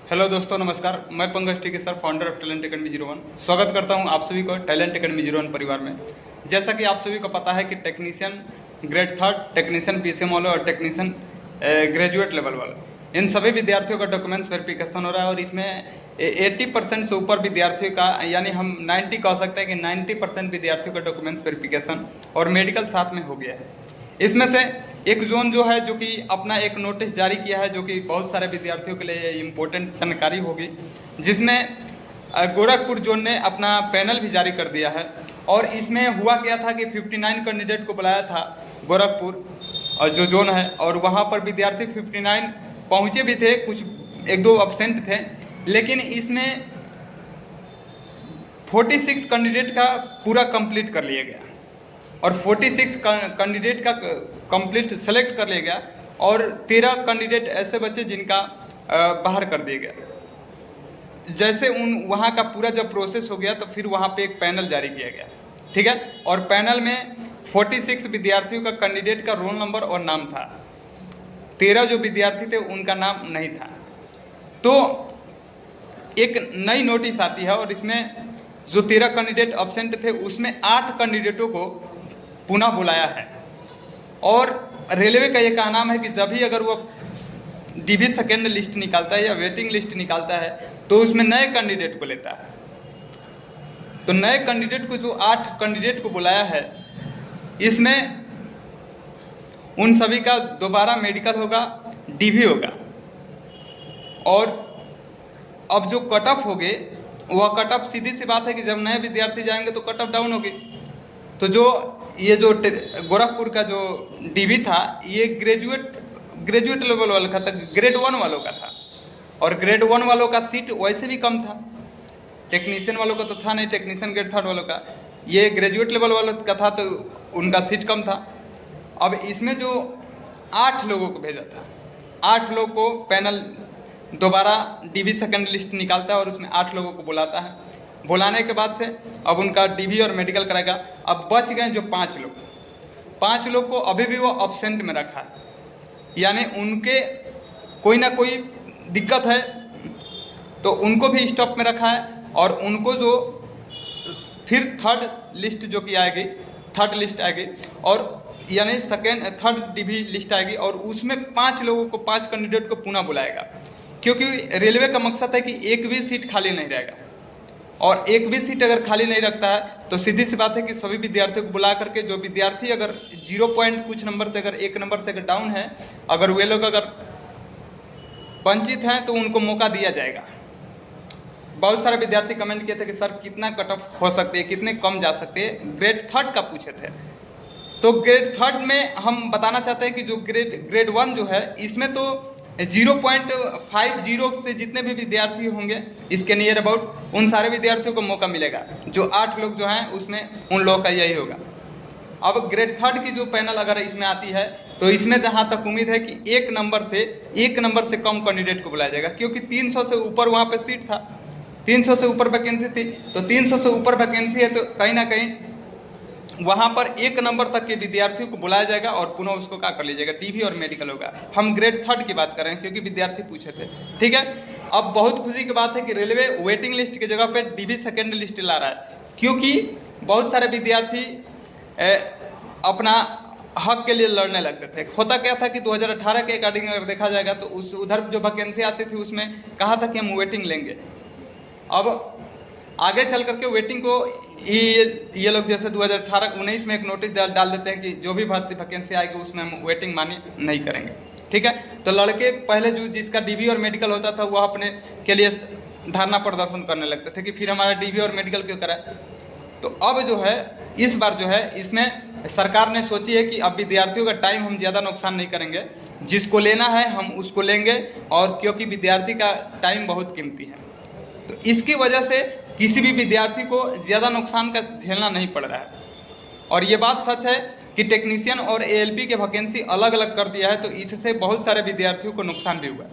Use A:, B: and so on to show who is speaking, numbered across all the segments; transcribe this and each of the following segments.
A: Hello दोस्तों, नमस्कार। मैं पंकज टी के sir, founder of talent academy 01। स्वागत करता हूं आप सभी को टैलेंट एकेडमी 01 परिवार में। जैसा कि आप सभी को पता है कि technician grade third, technician PCM वाले और टेक्नीशियन ग्रेजुएट लेवल वाले, इन सभी विद्यार्थियों का डॉक्यूमेंट्स वेरिफिकेशन हो रहा है और इसमें 80% से ऊपर विद्यार्थियों का, यानी हम 90 कह सकते हैं कि 90% विद्यार्थियों का डॉक्यूमेंट्स वेरिफिकेशन और मेडिकल साथ में हो गया है। इसमें से एक जोन जो है, जो कि अपना एक नोटिस जारी किया है, जो कि बहुत सारे विद्यार्थियों के लिए इम्पोर्टेंट जानकारी होगी, जिसमें गोरखपुर जोन ने अपना पैनल भी जारी कर दिया है। और इसमें हुआ क्या था कि 59 कैंडिडेट को बुलाया था गोरखपुर और जो जोन है, और वहाँ पर विद्यार्थी 59 पहुँचे भी थे, कुछ एक दो अब्सेंट थे, लेकिन इसमें 46 कैंडिडेट का पूरा कंप्लीट कर लिया गया और 46 कैंडिडेट का कंप्लीट सेलेक्ट कर लिया गया और 13 कैंडिडेट ऐसे बचे जिनका बाहर कर दिया गया। जैसे वहाँ का पूरा जब प्रोसेस हो गया तो फिर वहाँ पे एक पैनल जारी किया गया, ठीक है। और पैनल में 46 विद्यार्थियों का कैंडिडेट का रोल नंबर और नाम था, 13 जो विद्यार्थी थे उनका नाम नहीं था। तो एक नई नोटिस आती है और इसमें जो 13 कैंडिडेट एब्सेंट थे उसमें 8 कैंडिडेटों को पुनः बुलाया है। और रेलवे का ये कहना है कि जब भी अगर वो डीबी सेकेंड लिस्ट निकालता है या वेटिंग लिस्ट निकालता है तो उसमें नए कैंडिडेट को लेता है। तो नए कैंडिडेट को, जो 8 कैंडिडेट को बुलाया है, इसमें उन सभी का दोबारा मेडिकल होगा, डीबी होगा। और अब जो कट ऑफ होगे वह कट ऑफ, सीधी सी बात है कि जब नए विद्यार्थी जाएंगे तो कट ऑफ डाउन होगी। तो जो गोरखपुर का जो डीबी था, ये ग्रेजुएट लेवल वाला का था, ग्रेड 1 वालों का था। और ग्रेड 1 वालों का सीट वैसे भी कम था, टेक्नीशियन वालों का तो था नहीं, टेक्नीशियन ग्रेड थर्ड वालों का। ये ग्रेजुएट लेवल वालों का था तो उनका सीट कम था। अब इसमें जो 8 लोगों को भेजा था, 8 लोगों को पैनल दोबारा डीबी सेकेंड लिस्ट निकालता है और उसमें 8 लोगों को बुलाता है। बुलाने के बाद से अब उनका डीबी और मेडिकल कराएगा। अब बच गए जो 5 लोग को अभी भी वो अब्सेंट में रखा है, यानी उनके कोई ना कोई दिक्कत है तो उनको भी स्टॉप में रखा है। और उनको जो फिर थर्ड लिस्ट जो कि आएगी, थर्ड लिस्ट आएगी और यानी थर्ड डीबी लिस्ट आएगी और उसमें 5 लोगों को, 5 कैंडिडेट को पुनः बुलाएगा, क्योंकि रेलवे का मकसद है कि एक भी सीट खाली नहीं रहेगा। और एक भी सीट अगर खाली नहीं रखता है तो सीधी सी बात है कि सभी विद्यार्थियों को बुला करके, जो विद्यार्थी अगर 0 पॉइंट कुछ नंबर से, अगर 1 नंबर से अगर डाउन है, अगर वे लोग अगर वंचित हैं तो उनको मौका दिया जाएगा। बहुत सारे विद्यार्थी कमेंट किए थे कि सर कितना कट ऑफ हो सकते हैं, कितने कम जा सकते हैं, ग्रेड थर्ड का पूछे थे। तो ग्रेड थर्ड में हम बताना चाहते हैं कि जो ग्रेड 1 जो है, इसमें तो 0.50 से जितने भी विद्यार्थी होंगे इसके नियर अबाउट, उन सारे विद्यार्थियों को मौका मिलेगा। जो 8 लोग जो हैं उसमें उन लोगों का यही होगा। अब ग्रेड थर्ड की जो पैनल अगर इसमें आती है तो इसमें जहाँ तक उम्मीद है कि 1 नंबर से कम कैंडिडेट को बुलाया जाएगा, क्योंकि 300 से ऊपर वहाँ पे सीट था, 300 से ऊपर वैकेंसी थी। तो 300 से ऊपर वैकेंसी है तो कहीं ना कहीं वहाँ पर 1 नंबर तक के विद्यार्थियों को बुलाया जाएगा और पुनः उसको क्या कर लीजिएगा, डीबी और मेडिकल होगा। हम ग्रेड थर्ड की बात कर रहे हैं क्योंकि विद्यार्थी पूछे थे, ठीक है। अब बहुत खुशी की बात है कि रेलवे वेटिंग लिस्ट की जगह पे डीबी सेकेंड लिस्ट ला रहा है, क्योंकि बहुत सारे विद्यार्थी अपना हक के लिए लड़ने लगते थे। होता क्या था कि 2018 के अकॉर्डिंग अगर देखा जाएगा तो उधर जो वैकेंसी आती थी उसमें कहा था कि हम वेटिंग लेंगे। अब आगे चल करके वेटिंग को ये लोग जैसे 2018-19 में एक नोटिस डाल देते हैं कि जो भी भर्ती वैकेंसी आएगी उसमें हम वेटिंग मान्य नहीं करेंगे, ठीक है। तो लड़के पहले जो जिसका डीबी और मेडिकल होता था वह अपने के लिए धरना प्रदर्शन करने लगते थे कि फिर हमारा डीबी और मेडिकल क्यों कराए। तो अब जो है, इस बार जो है, इसमें सरकार ने सोची है कि अब विद्यार्थियों का टाइम हम ज़्यादा नुकसान नहीं करेंगे, जिसको लेना है हम उसको लेंगे, और क्योंकि विद्यार्थी का टाइम बहुत कीमती है तो इसकी वजह से किसी भी विद्यार्थी को ज़्यादा नुकसान का झेलना नहीं पड़ रहा है। और ये बात सच है कि टेक्नीशियन और एएलपी के वैकेंसी अलग अलग कर दिया है, तो इससे बहुत सारे विद्यार्थियों को नुकसान भी हुआ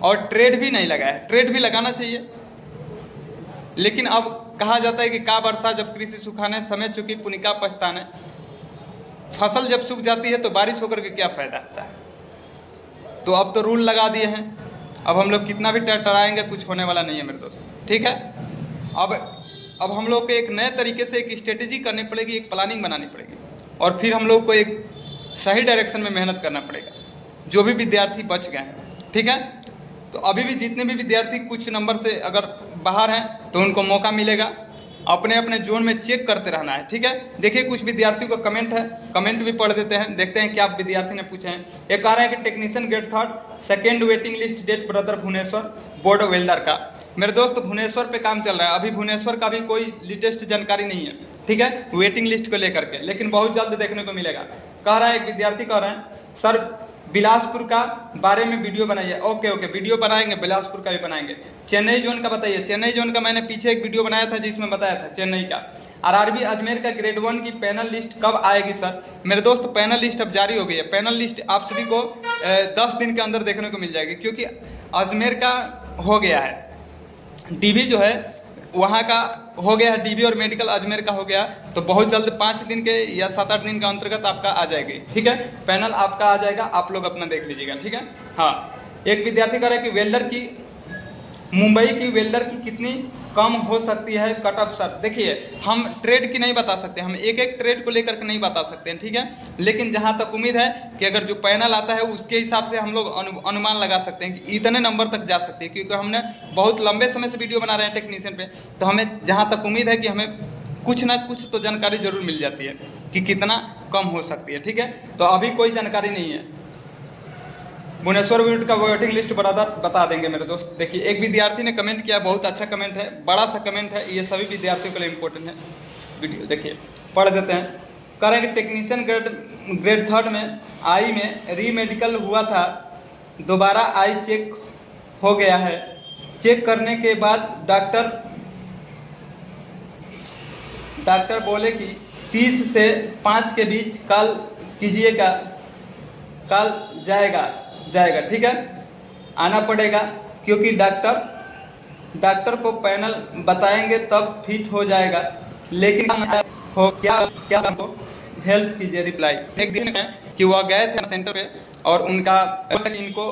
A: और ट्रेड भी नहीं लगा है। ट्रेड भी लगाना चाहिए, लेकिन अब कहा जाता है कि का वर्षा जब कृषि सुखाने, समय चुकी पुनिका पछताने। फसल जब सूख जाती है तो बारिश होकर के क्या फ़ायदा होता है। तो अब तो रूल लगा दिए हैं अब हम लोग कितना भी टराएंगे कुछ होने वाला नहीं है मेरे दोस्त, ठीक है। अब हम लोग को एक नए तरीके से एक स्ट्रेटेजी करनी पड़ेगी, एक प्लानिंग बनानी पड़ेगी, और फिर हम लोग को एक सही डायरेक्शन में मेहनत करना पड़ेगा। जो भी विद्यार्थी बच गए हैं, ठीक है, तो अभी भी जितने भी विद्यार्थी कुछ नंबर से अगर बाहर हैं तो उनको मौका मिलेगा, अपने अपने जोन में चेक करते रहना है, ठीक है। देखिए कुछ विद्यार्थियों का कमेंट है, कमेंट भी पढ़ देते हैं, देखते हैं क्या विद्यार्थी ने पूछे हैं। एक कह रहे हैं कि technician grade 3 second waiting list date brother Bhubaneswar board welder का। मेरे दोस्त भुवनेश्वर पे काम चल रहा है, अभी भुवनेश्वर का भी कोई लेटेस्ट जानकारी नहीं है, ठीक है, वेटिंग लिस्ट को लेकर के, लेकिन बहुत जल्द देखने को मिलेगा। कह रहा है एक विद्यार्थी कह रहे हैं सर बिलासपुर का बारे में वीडियो बनाइए। ओके वीडियो बनाएंगे, बिलासपुर का भी बनाएंगे। चेन्नई जोन का बताइए। चेन्नई जोन का मैंने पीछे एक वीडियो बनाया था जिसमें बताया था चेन्नई का। आरआरबी अजमेर का ग्रेड 1 की पैनल लिस्ट कब आएगी सर? मेरे दोस्त पैनल लिस्ट अब जारी हो गई है। पैनल लिस्ट आप सभी को 10 दिन के अंदर देखने को मिल जाएगी, क्योंकि अजमेर का हो गया है, डीबी जो है वहाँ का हो गया है, डीबी और मेडिकल अजमेर का हो गया, तो बहुत जल्द 5 दिन के या 7-8 दिन का अंतर्गत आपका आ जाएगी, ठीक है, पैनल आपका आ जाएगा, आप लोग अपना देख लीजिएगा, ठीक है। हाँ, एक विद्यार्थी कह रहा है कि वेल्डर की मुंबई की वेल्डर की कितनी कम हो सकती है कट ऑफ सर? देखिए हम ट्रेड की नहीं बता सकते, हम एक एक ट्रेड को लेकर के नहीं बता सकते हैं, ठीक है, लेकिन जहाँ तक उम्मीद है कि अगर जो पैनल आता है उसके हिसाब से हम लोग अनुमान लगा सकते हैं कि इतने नंबर तक जा सकते हैं, क्योंकि हमने बहुत लंबे समय से वीडियो बना रहे हैं टेक्नीशियन पे, तो हमें जहाँ तक उम्मीद है कि हमें कुछ ना कुछ तो जानकारी जरूर मिल जाती है कि कितना कम हो सकती है, ठीक है। तो अभी कोई जानकारी नहीं है। भुवनेश्वर यूनिट का वेटिंग लिस्ट बता देंगे मेरे दोस्त। देखिए एक विद्यार्थी ने कमेंट किया, बहुत अच्छा कमेंट है, बड़ा सा कमेंट है, ये सभी विद्यार्थियों के लिए इंपॉर्टेंट है। वीडियो देखिए, पढ़ देते हैं। कह रहे हैं कि टेक्नीशियन ग्रेड 3 में आई में री मेडिकल हुआ था, दोबारा आई चेक हो गया है, चेक करने के बाद डॉक्टर बोले कि 30 से 5 के बीच कॉल कीजिएगा, कॉल जाएगा, ठीक है, आना पड़ेगा, क्योंकि डॉक्टर को पैनल बताएंगे तब फिट हो जाएगा, लेकिन हो क्या हमको हेल्प कीजिए। रिप्लाई एक दिन है कि वह गए थे सेंटर पे और उनका इनको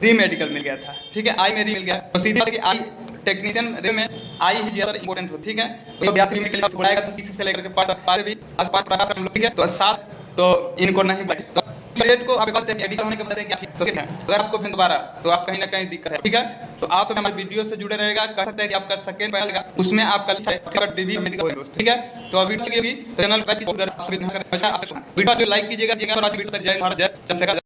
A: री मेडिकल मिल गया था, ठीक है, आई में री मिल गया, तो सीधे आई टेक्नीशियन रे में आई ही ज़्यादा इंपॉर्टेंट हो, ठीक है। तो विद्यार्थी मेडिकल बढ़ाएगा तो किसी से लेकर के 5 भी आसपास प्रकाश हम लोग, ठीक है, तो 7 तो इनको नहीं बढ़े, रेट को आप कहते हैं एडिटर होने के बाद क्या तो ठीक है, अगर आपको फिर दोबारा तो आप कहीं ना कहीं दिक्कत है, ठीक है। तो आप सब हमारे वीडियो से जुड़े रहेगा, कर सकते हैं कि आपका सेकंड पैनल का उसमें आपका लिखा है डीबी मेडिकल दोस्त, ठीक है। तो अभी चैनल पर वीडियो लाइक कीजिएगा, वीडियो तक जय भारत, जय चंद्रशेखर।